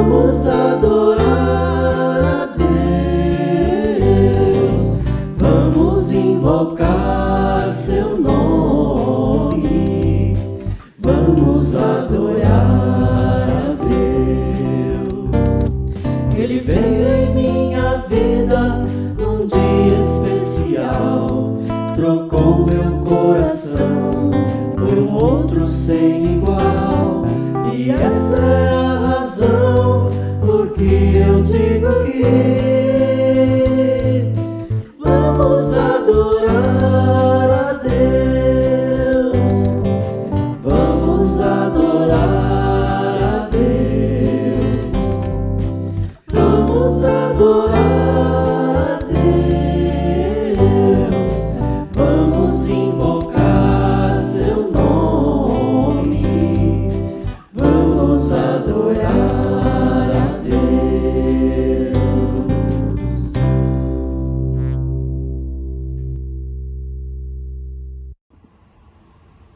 Vamos adorar a Deus, vamos invocar seu nome, vamos adorar a Deus. Ele veio em minha vida num dia especial, trocou meu coração por um outro sem igual. E essa é a razão por que eu digo que vamos adorar a Deus, vamos adorar a Deus, vamos adorar a Deus, vamos invocar seu nome, vamos adorar a Deus.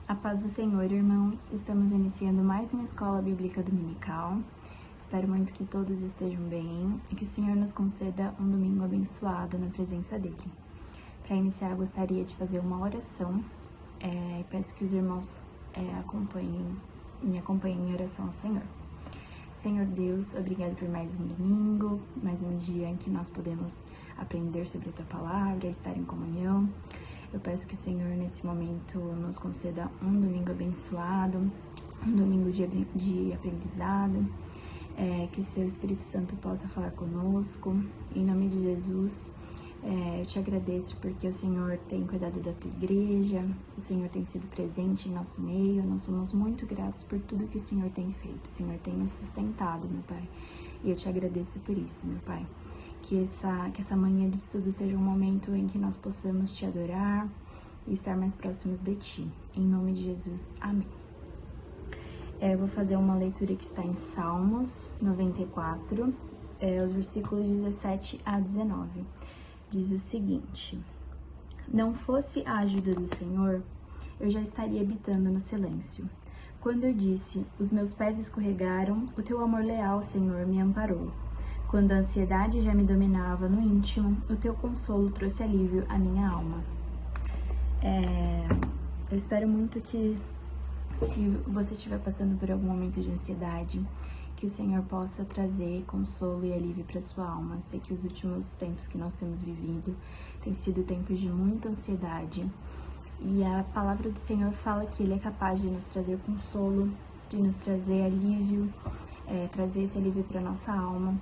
A paz do Senhor, irmãos. Estamos iniciando mais uma escola bíblica dominical. Espero muito que todos estejam bem e que o Senhor nos conceda um domingo abençoado na presença dele. Para iniciar, eu gostaria de fazer uma oração e peço que os irmãos me acompanhem em oração ao Senhor. Senhor Deus, obrigado por mais um domingo, mais um dia em que nós podemos aprender sobre a Tua Palavra, estar em comunhão. Eu peço que o Senhor, nesse momento, nos conceda um domingo abençoado, um domingo de aprendizado, que o Seu Espírito Santo possa falar conosco. Em nome de Jesus, eu te agradeço porque o Senhor tem cuidado da Tua igreja, o Senhor tem sido presente em nosso meio. Nós somos muito gratos por tudo que o Senhor tem feito. O Senhor tem nos sustentado, meu Pai, e eu te agradeço por isso, meu Pai. Que essa manhã de estudo seja um momento em que nós possamos Te adorar e estar mais próximos de Ti. Em nome de Jesus, amém. Eu vou fazer uma leitura que está em Salmos 94, os versículos 17 a 19. Diz o seguinte: Não fosse a ajuda do Senhor, eu já estaria habitando no silêncio. Quando eu disse, os meus pés escorregaram, o Teu amor leal, Senhor, me amparou. Quando a ansiedade já me dominava no íntimo, o Teu consolo trouxe alívio à minha alma. Eu espero muito que, se você estiver passando por algum momento de ansiedade, que o Senhor possa trazer consolo e alívio para sua alma. Eu sei que os últimos tempos que nós temos vivido têm sido tempos de muita ansiedade, e a palavra do Senhor fala que Ele é capaz de nos trazer consolo, de nos trazer alívio, trazer esse alívio para nossa alma.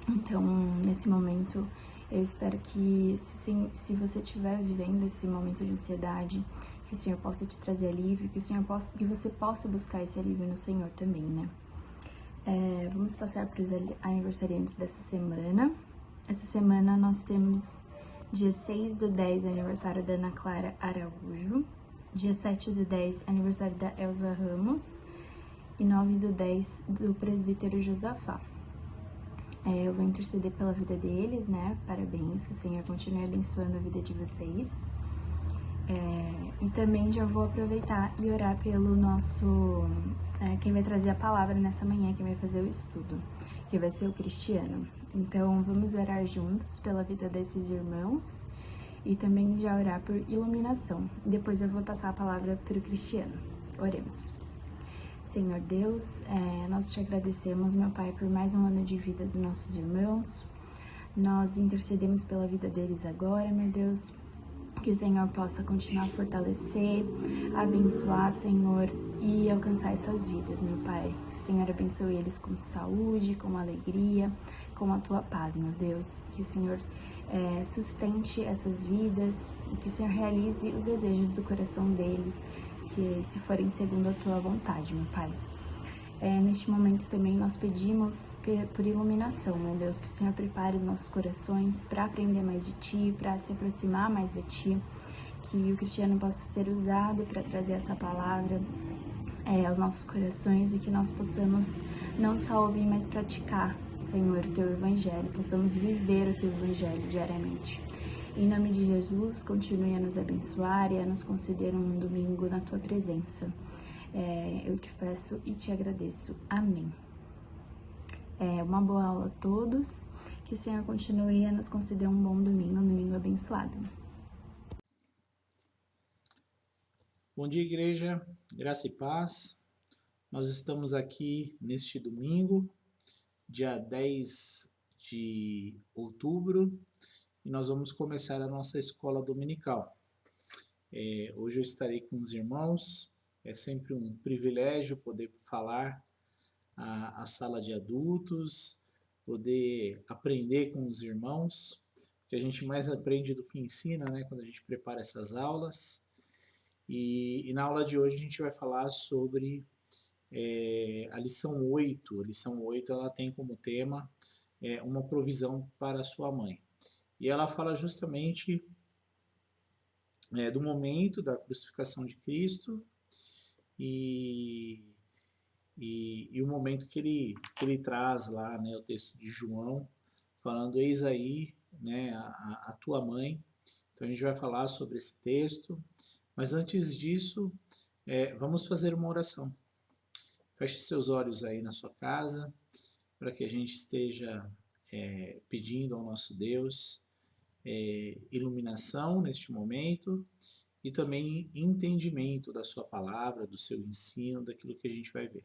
Então, nesse momento, eu espero que, se você estiver vivendo esse momento de ansiedade, que o Senhor possa te trazer alívio, que você possa buscar esse alívio no Senhor também, né? Vamos passar para os aniversariantes dessa semana. Essa semana nós temos dia 6/10, aniversário da Ana Clara Araújo, dia 7/10, aniversário da Elza Ramos, e 9/10 do presbítero Josafá. Eu vou interceder pela vida deles, né? Parabéns, que o Senhor continue abençoando a vida de vocês. E também já vou aproveitar e orar pelo nosso... quem vai trazer a palavra nessa manhã, quem vai fazer o estudo, que vai ser o Cristiano. Então, vamos orar juntos pela vida desses irmãos e também já orar por iluminação. Depois eu vou passar a palavra para o Cristiano. Oremos. Senhor Deus, nós te agradecemos, meu Pai, por mais um ano de vida dos nossos irmãos. Nós intercedemos pela vida deles agora, meu Deus, que o Senhor possa continuar a fortalecer, abençoar, Senhor, e alcançar essas vidas, meu Pai. Que o Senhor abençoe eles com saúde, com alegria, com a Tua paz, meu Deus. Que o Senhor sustente essas vidas e que o Senhor realize os desejos do coração deles, que se forem segundo a Tua vontade, meu Pai. Neste momento também nós pedimos por iluminação, meu Deus, que o Senhor prepare os nossos corações para aprender mais de Ti, para se aproximar mais de Ti, que o Cristiano possa ser usado para trazer essa palavra aos nossos corações e que nós possamos não só ouvir, mas praticar, Senhor, o Teu Evangelho, possamos viver o Teu Evangelho diariamente. Em nome de Jesus, continue a nos abençoar e a nos conceder um domingo na Tua presença. Eu te peço e te agradeço. Amém. Uma boa aula a todos, que o Senhor continue a nos conceder um bom domingo, um domingo abençoado. Bom dia, igreja, graça e paz. Nós estamos aqui neste domingo, dia 10 de outubro, e nós vamos começar a nossa escola dominical. Hoje eu estarei com os irmãos, é sempre um privilégio poder falar à sala de adultos, poder aprender com os irmãos, que a gente mais aprende do que ensina, né, quando a gente prepara essas aulas. E na aula de hoje a gente vai falar sobre a lição 8. A lição 8 ela tem como tema uma provisão para a sua mãe. E ela fala justamente do momento da crucificação de Cristo e o momento que ele traz lá, né, o texto de João, falando, eis aí, né, a tua mãe. Então a gente vai falar sobre esse texto, mas antes disso, vamos fazer uma oração. Feche seus olhos aí na sua casa, para que a gente esteja pedindo ao nosso Deus iluminação neste momento e também entendimento da sua palavra, do seu ensino, daquilo que a gente vai ver.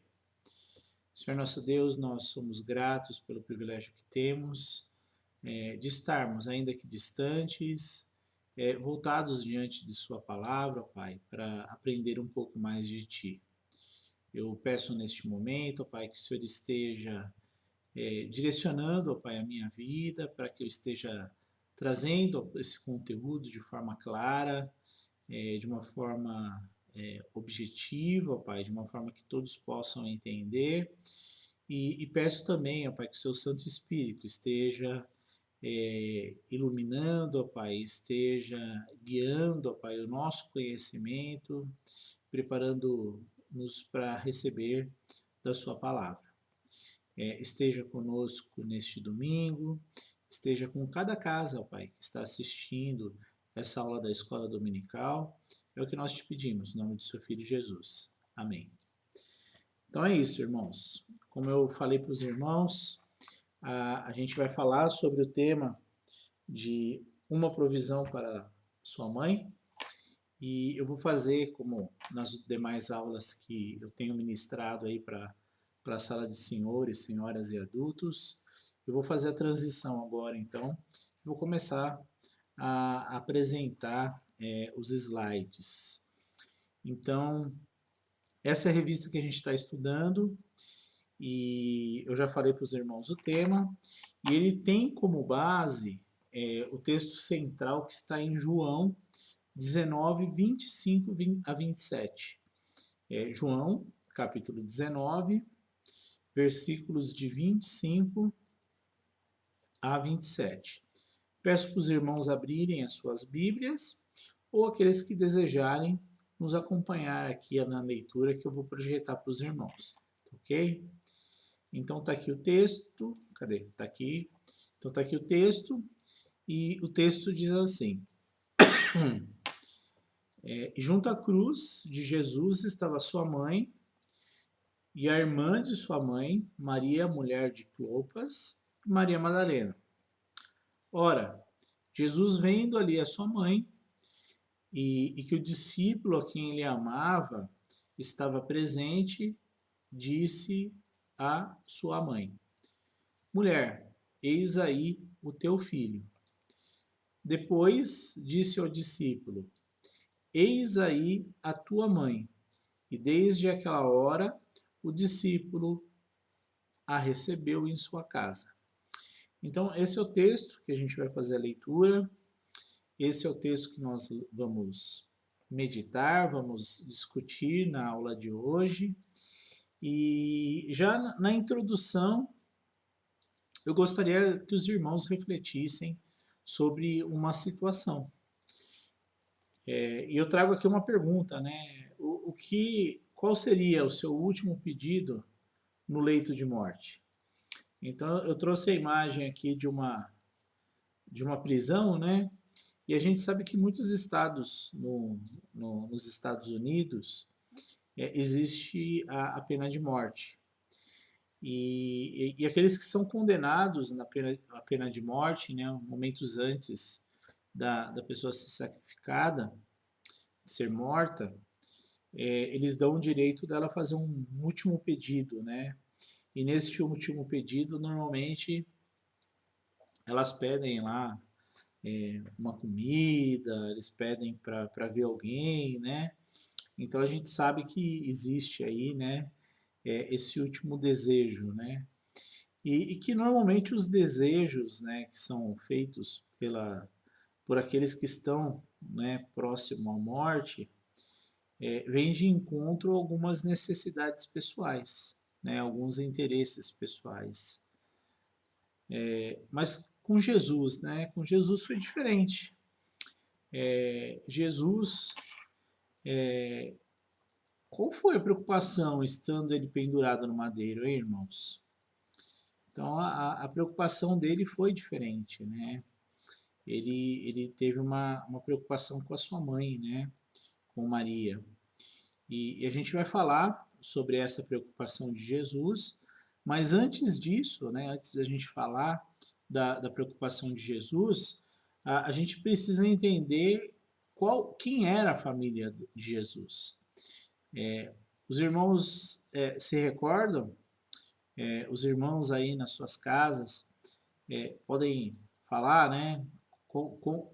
Senhor nosso Deus, nós somos gratos pelo privilégio que temos de estarmos, ainda que distantes, voltados diante de sua palavra, Pai, para aprender um pouco mais de Ti. Eu peço neste momento, Pai, que o Senhor esteja direcionando, Pai, a minha vida, para que eu esteja trazendo esse conteúdo de forma clara, de uma forma objetiva, Pai, de uma forma que todos possam entender. E peço também, Pai, que o Seu Santo Espírito esteja iluminando, Pai, esteja guiando, Pai, o nosso conhecimento, preparando-nos para receber da Sua palavra. Esteja conosco neste domingo, esteja com cada casa, Pai, que está assistindo essa aula da escola dominical. É o que nós te pedimos, no nome do seu Filho Jesus. Amém. Então é isso, irmãos. Como eu falei para os irmãos, a gente vai falar sobre o tema de uma provisão para sua mãe. E eu vou fazer, como nas demais aulas que eu tenho ministrado aí para a sala de senhores, senhoras e adultos, eu vou fazer a transição agora, então. Vou começar a apresentar os slides. Então, essa é a revista que a gente está estudando, e eu já falei para os irmãos o tema, e ele tem como base o texto central que está em João 19, 25 a 27. João, capítulo 19, versículos de 25 a 27. Peço para os irmãos abrirem as suas Bíblias, ou aqueles que desejarem nos acompanhar aqui na leitura que eu vou projetar para os irmãos, ok? Então está aqui o texto, cadê? Está aqui. Então está aqui o texto, e o texto diz assim: e junto à cruz de Jesus estava sua mãe e a irmã de sua mãe, Maria, mulher de Clopas, e Maria Madalena. Ora, Jesus vendo ali a sua mãe e que o discípulo a quem ele amava estava presente, disse a sua mãe: mulher, eis aí o teu filho. Depois disse ao discípulo: eis aí a tua mãe. E desde aquela hora o discípulo a recebeu em sua casa. Então, esse é o texto que a gente vai fazer a leitura. Esse é o texto que nós vamos meditar, vamos discutir na aula de hoje. E já na introdução, eu gostaria que os irmãos refletissem sobre uma situação. E eu trago aqui uma pergunta, né? Qual seria o seu último pedido no leito de morte? Então, eu trouxe a imagem aqui de uma prisão, né? E a gente sabe que muitos estados nos Estados Unidos existe a pena de morte. E aqueles que são condenados à pena de morte, né, momentos antes da pessoa ser sacrificada, ser morta, eles dão o direito dela fazer um último pedido, né? E nesse último pedido, normalmente, elas pedem lá uma comida, eles pedem para ver alguém, né? Então a gente sabe que existe aí, né, esse último desejo, né? E que normalmente os desejos, né, que são feitos por aqueles que estão, né, próximo à morte, vem de encontro a algumas necessidades pessoais, né, alguns interesses pessoais. Mas com Jesus, né, com Jesus foi diferente. Jesus, qual foi a preocupação estando ele pendurado no madeiro, hein, irmãos? Então a preocupação dele foi diferente, né? Ele teve uma preocupação com a sua mãe, né? Com Maria. E a gente vai falar sobre essa preocupação de Jesus, mas antes disso, né, antes da gente falar da preocupação de Jesus, a gente precisa entender quem era a família de Jesus. Os irmãos se recordam? Os irmãos aí nas suas casas podem falar, né?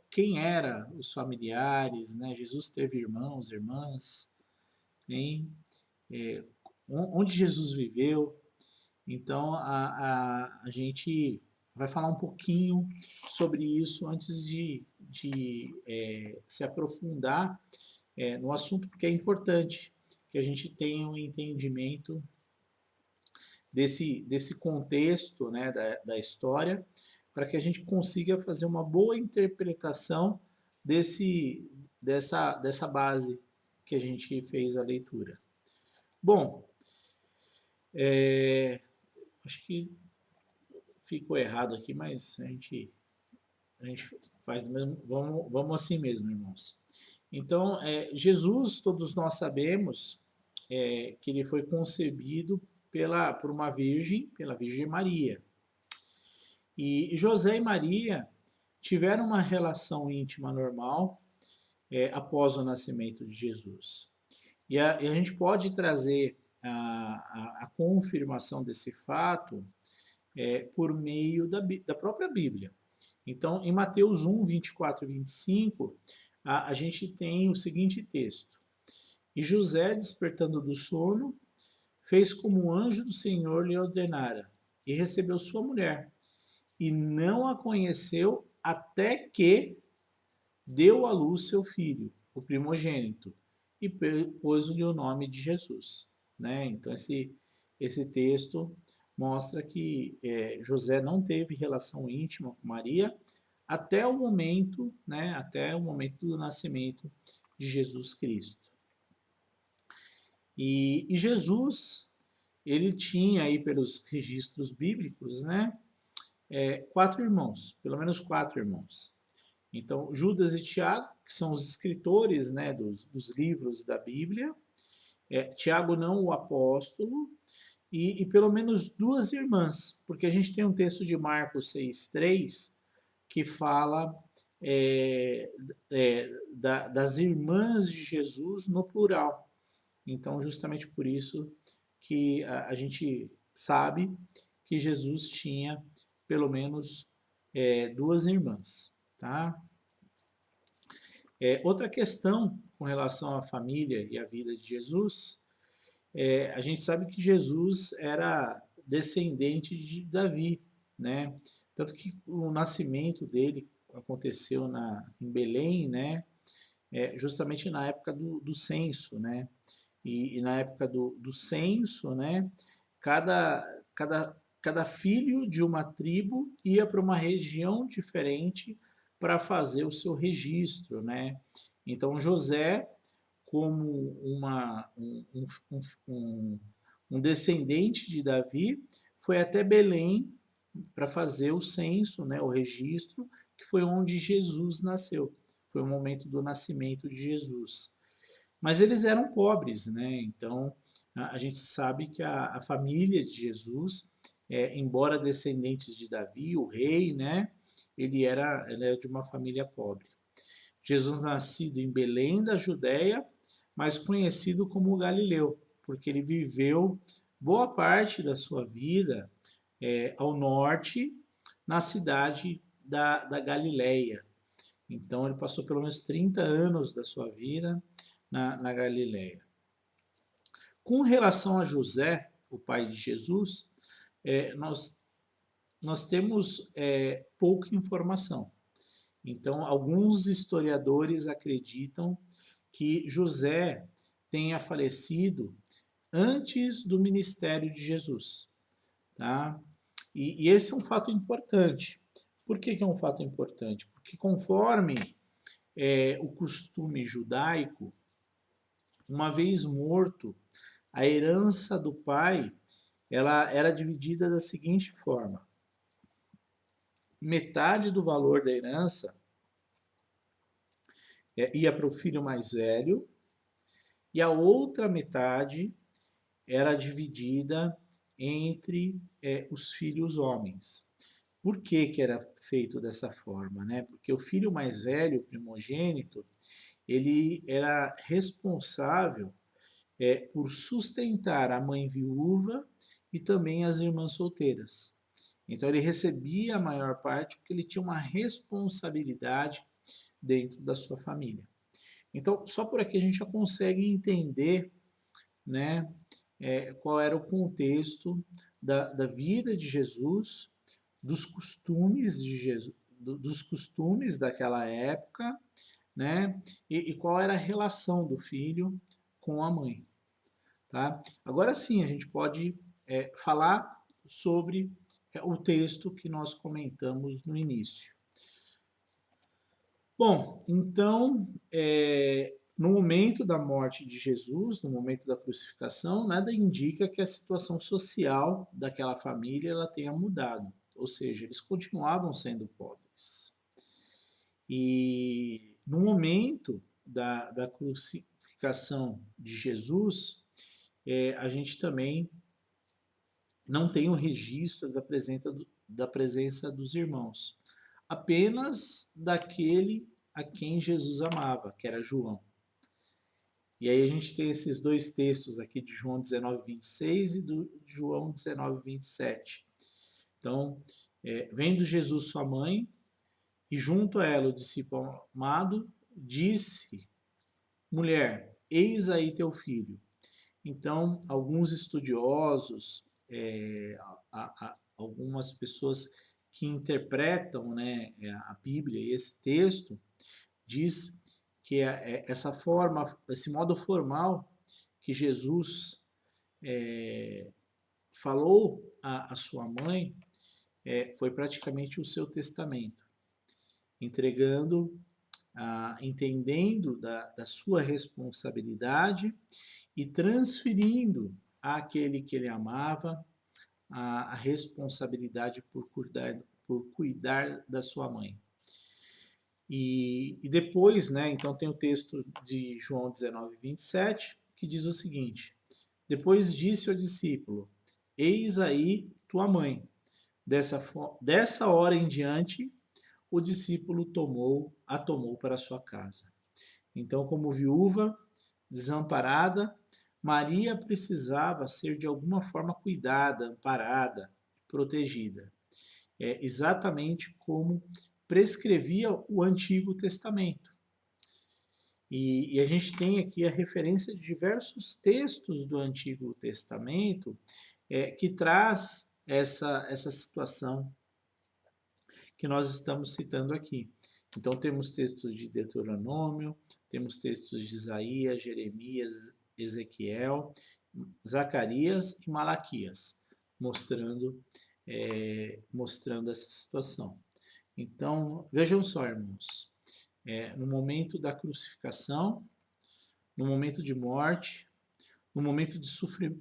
Quem eram os familiares, né? Jesus teve irmãos, irmãs, hein? Onde Jesus viveu. Então, a gente vai falar um pouquinho sobre isso antes de se aprofundar no assunto, porque é importante que a gente tenha um entendimento desse contexto, né, da história, para que a gente consiga fazer uma boa interpretação dessa base que a gente fez a leitura. Bom, acho que ficou errado aqui, mas a gente faz do mesmo, vamos assim mesmo, irmãos. Então, Jesus, todos nós sabemos que ele foi concebido por uma virgem, pela Virgem Maria. E José e Maria tiveram uma relação íntima normal após o nascimento de Jesus. E a gente pode trazer a confirmação desse fato por meio da própria Bíblia. Então, em Mateus 1, 24 e 25, a gente tem o seguinte texto. E José, despertando do sono, fez como o anjo do Senhor lhe ordenara, e recebeu sua mulher, e não a conheceu até que deu à luz seu filho, o primogênito, e pôs-lhe o nome de Jesus. Né? Então, esse texto mostra que José não teve relação íntima com Maria até o momento, né, até o momento do nascimento de Jesus Cristo. E Jesus, ele tinha aí pelos registros bíblicos, né, 4 irmãos, pelo menos 4 irmãos. Então, Judas e Tiago, que são os escritores, né, dos livros da Bíblia, Tiago não o apóstolo, e pelo menos 2 irmãs, porque a gente tem um texto de Marcos 6,3 que fala das irmãs de Jesus no plural. Então, justamente por isso que a gente sabe que Jesus tinha pelo menos 2 irmãs. Tá? Outra questão com relação à família e à vida de Jesus, a gente sabe que Jesus era descendente de Davi, né? Tanto que o nascimento dele aconteceu em Belém, né? Justamente na época do censo, né? E na época do censo, né? Cada filho de uma tribo ia para uma região diferente para fazer o seu registro, né? Então José, como um descendente de Davi, foi até Belém para fazer o censo, né, o registro, que foi onde Jesus nasceu. Foi o momento do nascimento de Jesus. Mas eles eram pobres, né? Então a gente sabe que a família de Jesus, embora descendentes de Davi, o rei, né, ele era de uma família pobre. Jesus nascido em Belém da Judéia, mas conhecido como Galileu, porque ele viveu boa parte da sua vida ao norte, na cidade da Galileia. Então ele passou pelo menos 30 anos da sua vida na Galileia. Com relação a José, o pai de Jesus, nós temos pouca informação. Então, alguns historiadores acreditam que José tenha falecido antes do ministério de Jesus. Tá? E esse é um fato importante. Por que é um fato importante? Porque conforme o costume judaico, uma vez morto, a herança do pai ela era dividida da seguinte forma: metade do valor da herança ia para o filho mais velho e a outra metade era dividida entre os filhos homens. Por que era feito dessa forma, né? Porque o filho mais velho, o primogênito, ele era responsável por sustentar a mãe viúva e também as irmãs solteiras. Então ele recebia a maior parte porque ele tinha uma responsabilidade dentro da sua família. Então, só por aqui a gente já consegue entender, né, qual era o contexto da vida de Jesus, dos costumes de Jesus, dos costumes daquela época, né, e qual era a relação do filho com a mãe. Tá? Agora sim, a gente pode falar sobre o texto que nós comentamos no início. Bom, então, no momento da morte de Jesus, no momento da crucificação, nada indica que a situação social daquela família ela tenha mudado. Ou seja, eles continuavam sendo pobres. E no momento da crucificação de Jesus, a gente também não tem o registro da presença dos irmãos, apenas daquele a quem Jesus amava, que era João. E aí a gente tem esses dois textos aqui de João 19:26 e de João 19:27. Então, vendo Jesus sua mãe, e junto a ela o discípulo amado, disse: mulher, eis aí teu filho. Então, alguns estudiosos, algumas pessoas que interpretam, né, a Bíblia e esse texto, diz que essa forma, esse modo formal que Jesus falou à sua mãe foi praticamente o seu testamento, entregando, entendendo da sua responsabilidade e transferindo àquele que ele amava a responsabilidade por cuidar da sua mãe. E depois, né, então tem o texto de João 19:27, que diz o seguinte: depois disse ao discípulo: eis aí tua mãe. Dessa hora em diante, o discípulo a tomou para sua casa. Então, como viúva, desamparada, Maria precisava ser de alguma forma cuidada, amparada, protegida. Exatamente como prescrevia o Antigo Testamento. E a gente tem aqui a referência de diversos textos do Antigo Testamento que traz essa situação que nós estamos citando aqui. Então temos textos de Deuteronômio, temos textos de Isaías, Jeremias, Ezequiel, Zacarias e Malaquias, mostrando essa situação. Então, vejam só, irmãos, no momento da crucificação, no momento de morte, no momento de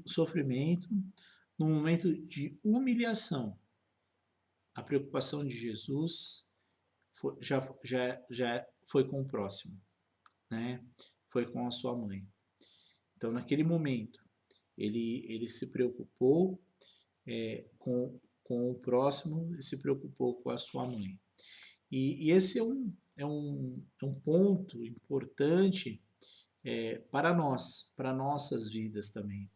sofrimento, no momento de humilhação, a preocupação de Jesus já foi com o próximo, né? Foi com a sua mãe. Então, naquele momento, Ele se preocupou com o próximo e se preocupou com a sua mãe. E esse é um ponto importante para nós, para nossas vidas também.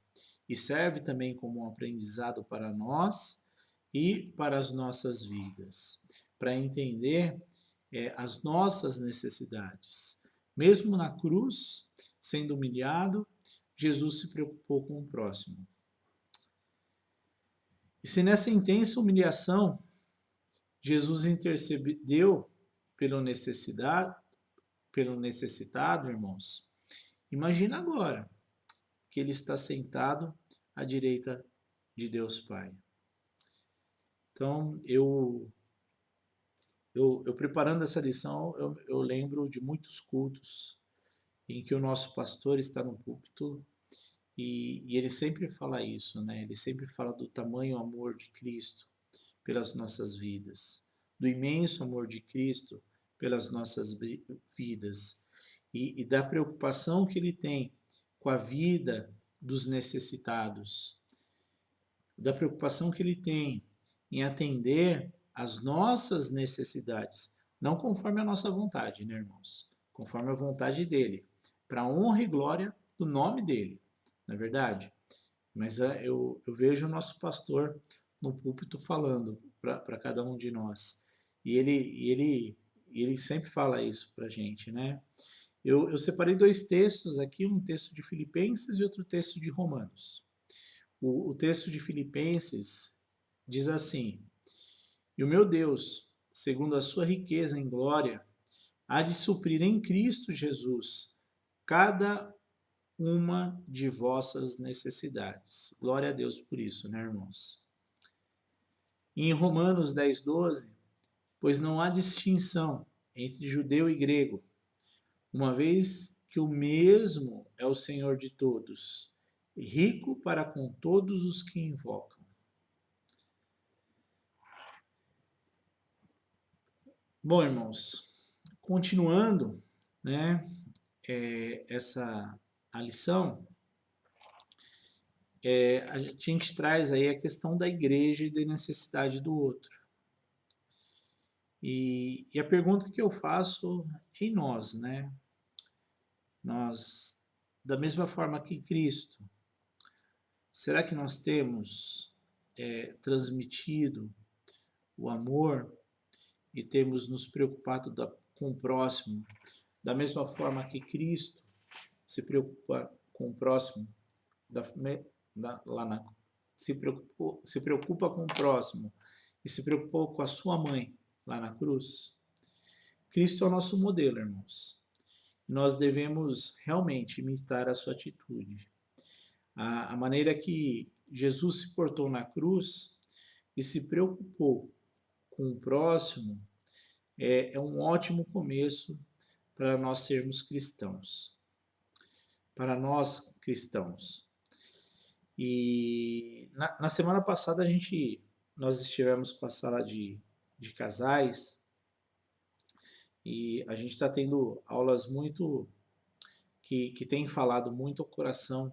E serve também como um aprendizado para nós e para as nossas vidas, para entender as nossas necessidades. Mesmo na cruz, sendo humilhado, Jesus se preocupou com o próximo. E se nessa intensa humilhação Jesus intercedeu pelo necessitado, irmãos, imagina agora que ele está sentado à direita de Deus Pai. Então, eu preparando essa lição, eu lembro de muitos cultos em que o nosso pastor está no púlpito e ele sempre fala isso, né? Ele sempre fala do tamanho amor de Cristo pelas nossas vidas, do imenso amor de Cristo pelas nossas vidas e da preocupação que ele tem com a vida dos necessitados, da preocupação que ele tem em atender às nossas necessidades, não conforme a nossa vontade, né, irmãos? Conforme a vontade dele, para a honra e glória do nome dele, não é verdade? Mas eu vejo o nosso pastor no púlpito falando para cada um de nós. E ele sempre fala isso para a gente, né? Eu separei dois textos aqui, um texto de Filipenses e outro texto de Romanos. O texto de Filipenses diz assim: E o meu Deus, segundo a sua riqueza em glória, há de suprir em Cristo Jesus cada uma de vossas necessidades. Glória a Deus por isso, né, irmãos? E em Romanos 10:12, pois não há distinção entre judeu e grego, uma vez que o mesmo é o Senhor de todos, rico para com todos os que invocam. Bom, irmãos, continuando, né, a lição, a gente traz aí a questão da igreja e da necessidade do outro. E a pergunta que eu faço em nós, né? Nós, da mesma forma que Cristo, será que nós temos transmitido o amor e temos nos preocupado com o próximo da mesma forma que Cristo se preocupa com o próximo, se preocupa com o próximo e se preocupou com a sua mãe lá na cruz? Cristo é o nosso modelo, irmãos. Nós devemos realmente imitar a sua atitude. A maneira que Jesus se portou na cruz e se preocupou com o próximo é um ótimo começo para nós sermos cristãos. Para nós cristãos. E na semana passada nós estivemos com a sala de casais e a gente está tendo aulas muito que tem falado muito ao coração,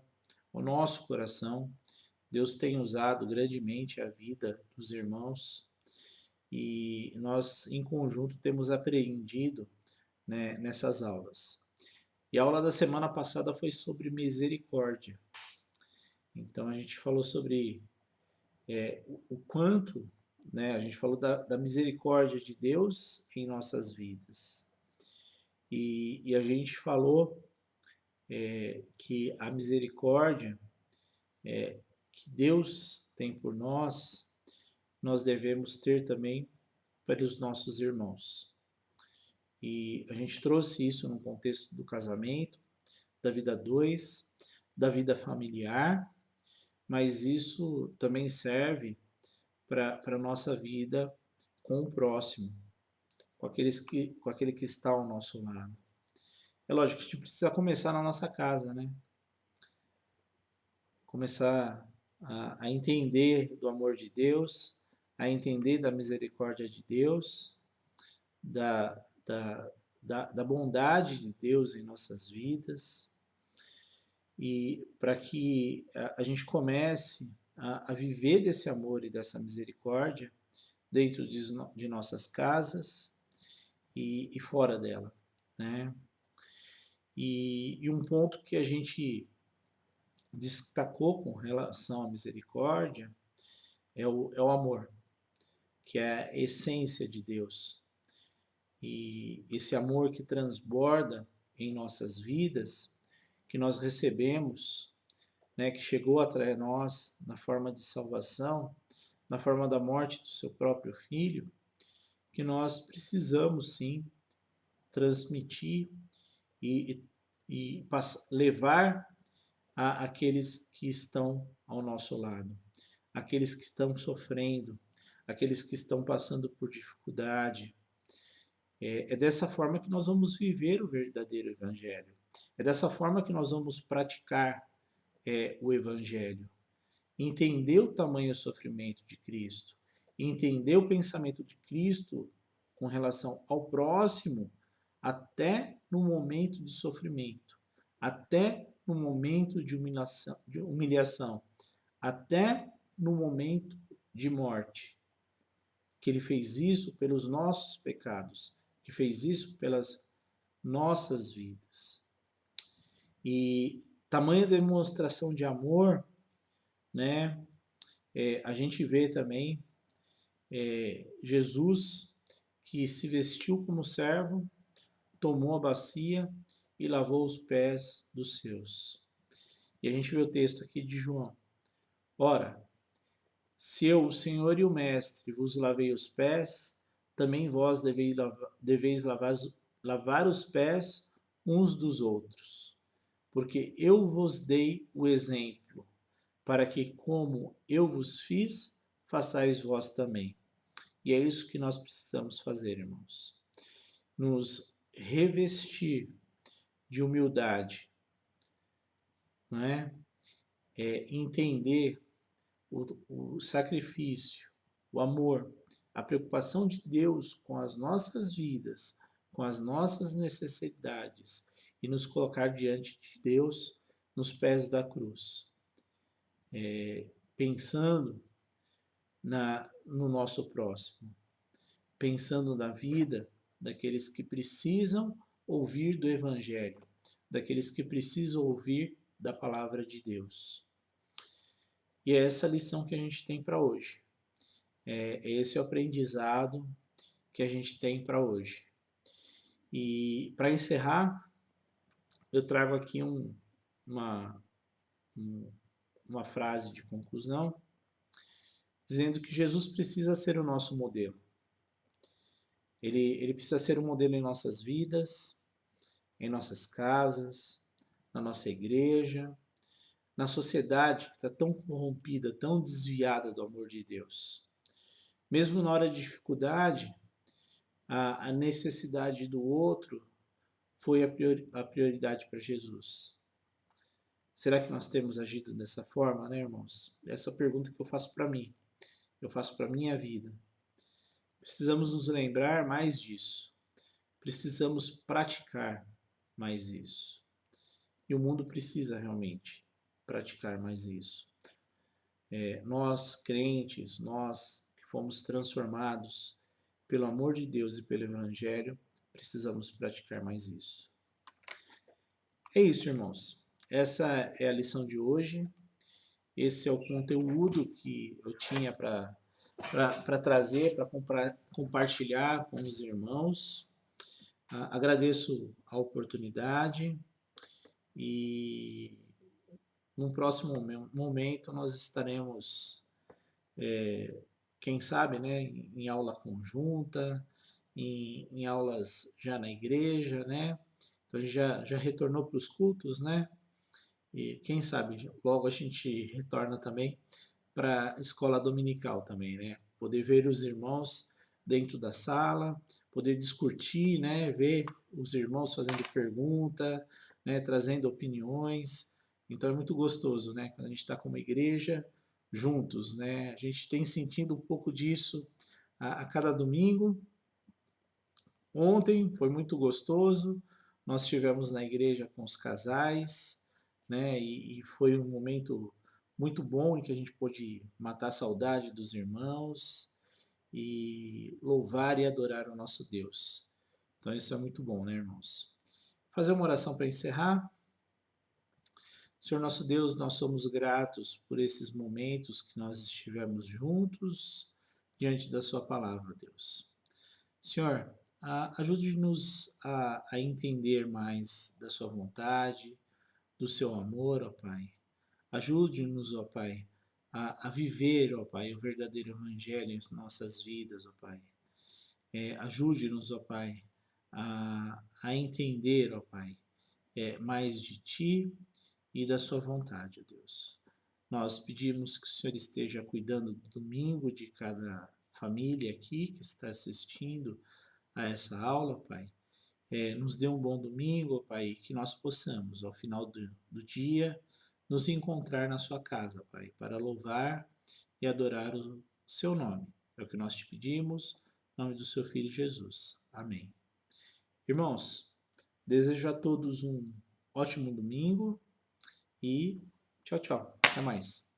ao nosso coração. Deus tem usado grandemente a vida dos irmãos e nós em conjunto temos aprendido, né, nessas aulas. E a aula da semana passada foi sobre misericórdia. Então a gente falou sobre o quanto, né, a gente falou da misericórdia de Deus em nossas vidas. E a gente falou que a misericórdia que Deus tem por nós, nós devemos ter também para os nossos irmãos. E a gente trouxe isso no contexto do casamento, da vida a dois, da vida familiar, mas isso também serve para a nossa vida com o próximo, com aquele que está ao nosso lado. É lógico que a gente precisa começar na nossa casa, né? Começar a entender do amor de Deus, a entender da misericórdia de Deus, da bondade de Deus em nossas vidas. e para que a gente comece a viver desse amor e dessa misericórdia dentro de nossas casas e fora dela, né? E um ponto que a gente destacou com relação à misericórdia é o amor, que é a essência de Deus. E esse amor que transborda em nossas vidas, que nós recebemos, né, que chegou até nós na forma de salvação, na forma da morte do seu próprio filho, que nós precisamos sim transmitir e, levar a aqueles que estão ao nosso lado, aqueles que estão sofrendo, aqueles que estão passando por dificuldade. É dessa forma que nós vamos viver o verdadeiro Evangelho. É dessa forma que nós vamos praticar o Evangelho. Entender o tamanho sofrimento de Cristo, entender o pensamento de Cristo com relação ao próximo, até no momento de sofrimento, até no momento de humilhação, até no momento de morte. Que ele fez isso pelos nossos pecados, que fez isso pelas nossas vidas. E tamanha demonstração de amor, né? A gente vê também Jesus que se vestiu como servo, tomou a bacia e lavou os pés dos seus. E a gente vê o texto aqui de João. Ora, se eu, o Senhor e o Mestre, vos lavei os pés, também vós deveis lavar os pés uns dos outros. Porque eu vos dei o exemplo, para que, como eu vos fiz, façais vós também. E é isso que nós precisamos fazer, irmãos. Nos revestir de humildade, não é? Entender o sacrifício, o amor, a preocupação de Deus com as nossas vidas, com as nossas necessidades e nos colocar diante de Deus nos pés da cruz. Pensando no nosso próximo, pensando na vida daqueles que precisam ouvir do Evangelho, daqueles que precisam ouvir da palavra de Deus. E é essa lição que a gente tem para hoje. É esse o aprendizado que a gente tem para hoje. E para encerrar, eu trago aqui uma frase de conclusão, dizendo que Jesus precisa ser o nosso modelo. Ele precisa ser um modelo em nossas vidas, em nossas casas, na nossa igreja, na sociedade que está tão corrompida, tão desviada do amor de Deus. Mesmo na hora de dificuldade, a necessidade do outro foi a prioridade para Jesus. Será que nós temos agido dessa forma, né, irmãos? Essa é a pergunta que eu faço para mim. Eu faço para a minha vida. Precisamos nos lembrar mais disso. Precisamos praticar mais isso. E o mundo precisa realmente praticar mais isso. Nós, crentes, nós que fomos transformados pelo amor de Deus e pelo Evangelho, precisamos praticar mais isso. É isso, irmãos. Essa é a lição de hoje. Esse é o conteúdo que eu tinha para trazer, para compartilhar com os irmãos. Agradeço a oportunidade e num próximo momento nós estaremos, quem sabe, né, em aula conjunta, em aulas já na igreja, né? Então a gente já retornou para os cultos, né? E quem sabe logo a gente retorna também para a escola dominical também, né? Poder ver os irmãos dentro da sala, poder discutir, né? Ver os irmãos fazendo pergunta, né? Trazendo opiniões. Então é muito gostoso, né? Quando a gente está como igreja juntos, né? A gente tem sentido um pouco disso a cada domingo. Ontem foi muito gostoso. Nós estivemos na igreja com os casais, né? E foi um momento muito bom em que a gente pôde matar a saudade dos irmãos e louvar e adorar o nosso Deus. Então isso é muito bom, né, irmãos? Fazer uma oração para encerrar. Senhor nosso Deus, nós somos gratos por esses momentos que nós estivemos juntos diante da sua palavra, Deus. Senhor, ajude-nos a entender mais da sua vontade, do seu amor, ó Pai. Ajude-nos, ó Pai, a viver, ó Pai, o verdadeiro evangelho em nossas vidas, ó Pai. Ajude-nos, ó Pai, a entender, ó Pai, mais de Ti e da sua vontade, ó Deus. Nós pedimos que o Senhor esteja cuidando do domingo de cada família aqui que está assistindo a essa aula, Pai. Nos dê um bom domingo, Pai, e que nós possamos, ao final do dia, nos encontrar na sua casa, Pai, para louvar e adorar o seu nome. É o que nós te pedimos, em nome do seu Filho Jesus. Amém. Irmãos, desejo a todos um ótimo domingo e tchau, tchau. Até mais.